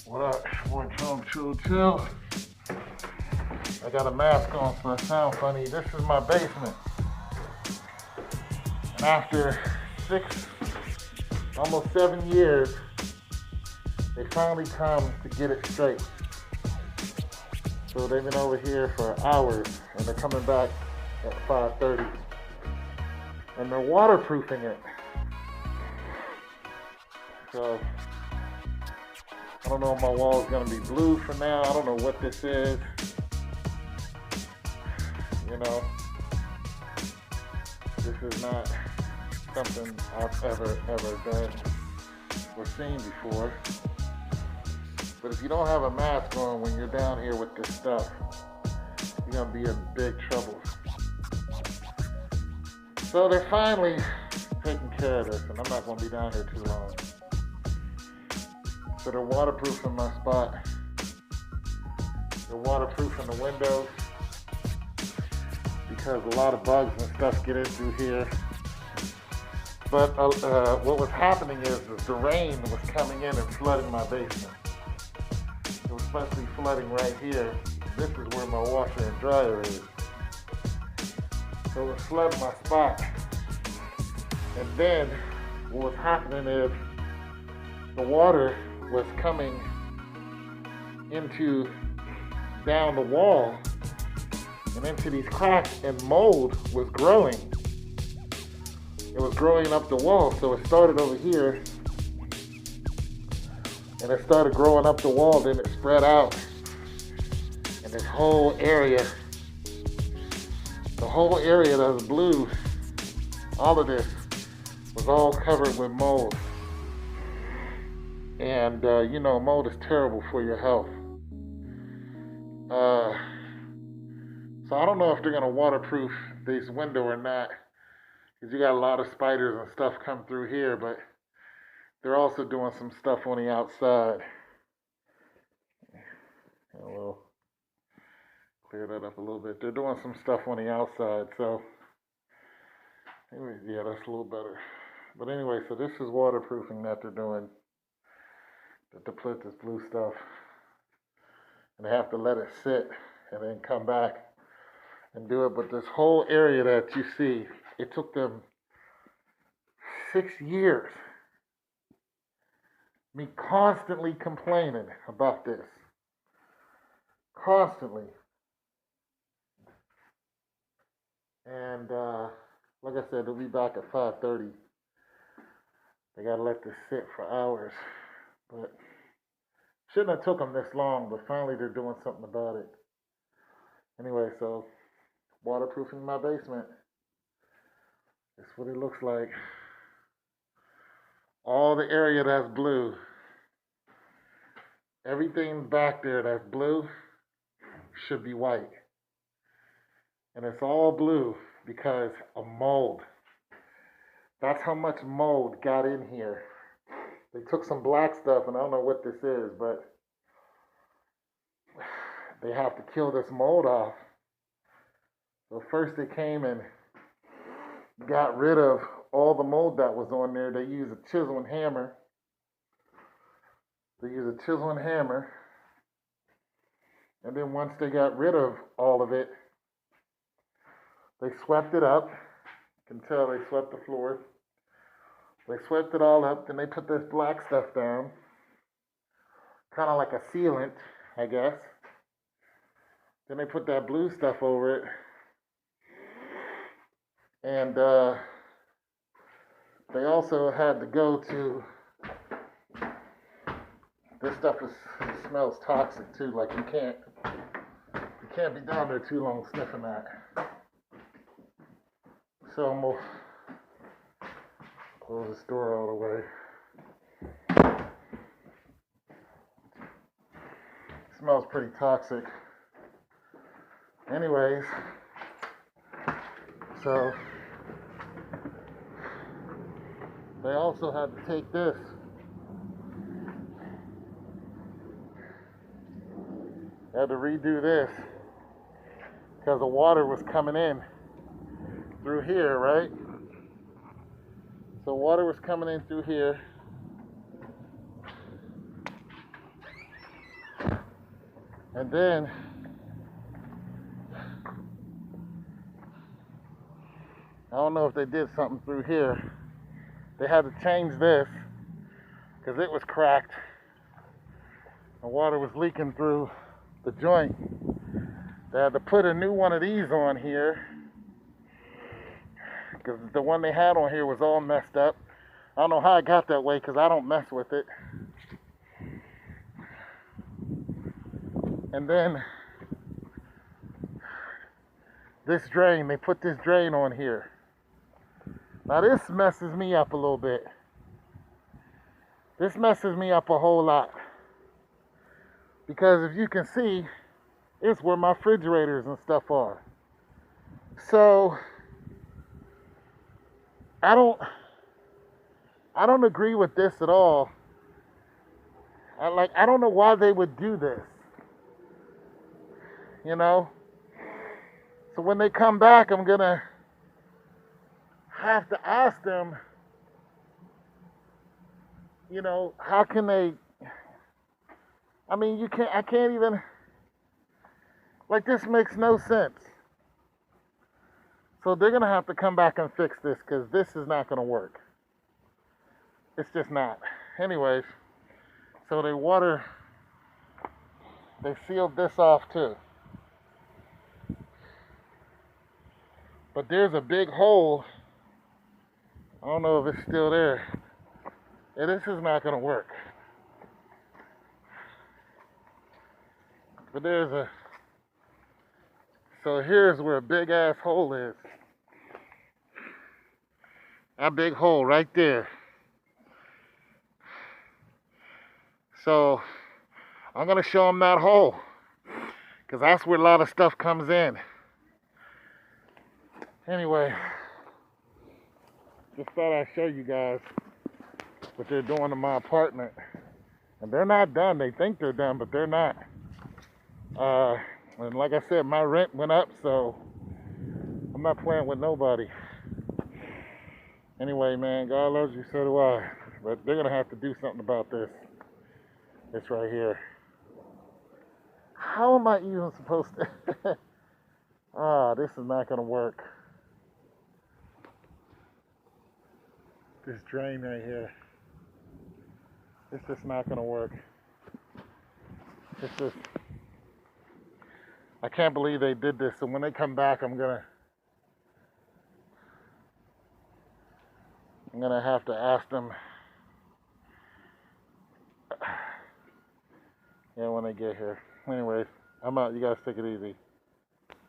What up, boy? Chill. I got a mask on, so I sound funny. This is my basement. And after 6, almost 7 years, they finally come to get it straight. So they've been over here for hours, and they're coming back at 5:30. And they're waterproofing it. So I don't know if my wall is going to be blue for now. I don't know what this is. You know, this is not something I've ever done or seen before. But if you don't have a mask on when you're down here with this stuff, you're going to be in big trouble. So they're finally taking care of this, and I'm not going to be down here too long. So they're waterproofing my spot. They're waterproofing the windows because a lot of bugs and stuff get in through here. But what was happening is the rain was coming in and flooding my basement. It was supposed to be flooding right here. This is where my washer and dryer is. So it was flooding my spot. And then what was happening is the water was coming down the wall and into these cracks, and mold was growing. It was growing up the wall, so it started over here and it started growing up the wall, then it spread out, and this whole area, the whole area that was blue, all of this was all covered with mold. And you know, mold is terrible for your health. So I don't know if they're gonna waterproof this window or not, because you got a lot of spiders and stuff come through here. But they're also doing some stuff on the outside. We'll clear that up a little bit. They're doing some stuff on the outside, so anyway, yeah, that's a little better. But anyway, so this is waterproofing that they're doing. That they put this blue stuff, and they have to let it sit and then come back and do it. But this whole area that you see, it took them 6 years. Me constantly complaining about this. Constantly. And like I said, they'll be back at 5:30. They gotta let this sit for hours. But shouldn't have took them this long, but finally they're doing something about it. Anyway, so waterproofing my basement. That's what it looks like. All the area that's blue, everything back there that's blue should be white. And it's all blue because of mold. That's how much mold got in here. They took some black stuff, and I don't know what this is, but they have to kill this mold off. So first they came and got rid of all the mold that was on there. They used a chisel and hammer. And then once they got rid of all of it, they swept it up. You can tell they swept the floor. They swept it all up, then they put this black stuff down, kind of like a sealant, I guess. Then they put that blue stuff over it, and they also had to go to, this stuff smells toxic too, like you can't be down there too long sniffing that. So I'm gonna close this door all the way. It smells pretty toxic. Anyways, so they also had to take this. They had to redo this because the water was coming in through here, right? So water was coming in through here. And then I don't know if they did something through here. They had to change this because it was cracked. The water was leaking through the joint. They had to put a new one of these on here because the one they had on here was all messed up. I don't know how it got that way because I don't mess with it. And then this drain, they put this drain on here. Now this messes me up a little bit. This messes me up a whole lot. Because if you can see, it's where my refrigerators and stuff are. So I don't agree with this at all. I don't know why they would do this. You know? So when they come back, I'm gonna have to ask them, you know, how can they, I mean, I can't even, like, this makes no sense. So they're gonna have to come back and fix this because this is not gonna work. It's just not. Anyways, so they sealed this off too. But there's a big hole. I don't know if it's still there. And this is not gonna work. But so here's where a big ass hole is. That big hole right there. So I'm gonna show them that hole because that's where a lot of stuff comes in. Anyway, just thought I'd show you guys what they're doing to my apartment. And they're not done. They think they're done, but they're not. And like I said, my rent went up, so I'm not playing with nobody. Anyway, man, God loves you, so do I. But they're gonna have to do something about this. This right here. How am I even supposed to? This is not gonna work. This drain right here. It's just not gonna work. It's just, I can't believe they did this. So when they come back, I'm gonna have to ask them. Yeah, when they get here. Anyways, I'm out. You guys take it easy.